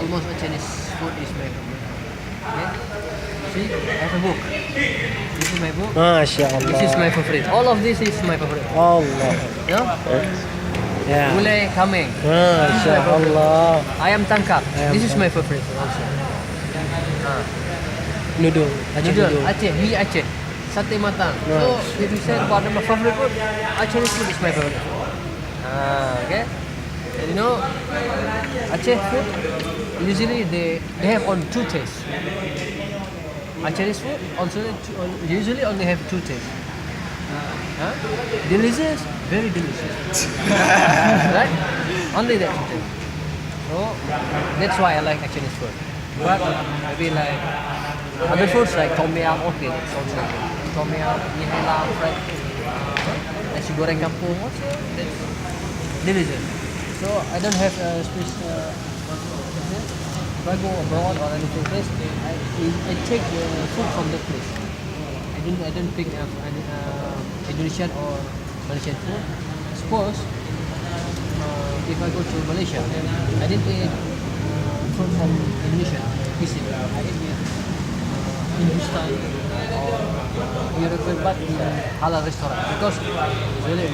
almost a Chinese food is my favorite. Okay. See, I have a book. This is my book. Masya This is Allah. my favorite. All of this is my favorite. Allah. You know? Ya. Gulai kambing. Masya Allah. Ayam tangkap. Ayam This is my favorite also. Noodle. Aceh Noodle, noodle. Aceh, mie Aceh, sate matang. So if you say about my favorite food, Aceh food is my favorite. Okay. And you know, Aceh food usually they have on two tastes. Aceh food also usually only have two tastes. Delicious, very delicious. Right? Only that two tastes. So that's why I like Chinese food. But maybe like other foods like tom yum, okay, that's also good. Tom yum, mie ayam, fried, nasi goreng kampung, also that's delicious. So I don't have a special. If I go abroad or anything place, I take the food from that place. I don't pick up Indonesian or Malaysian food. Suppose if I go to Malaysia, I didn't eat food from Indonesia cuisine. I eat Hindustan or European but in halal restaurant because it's really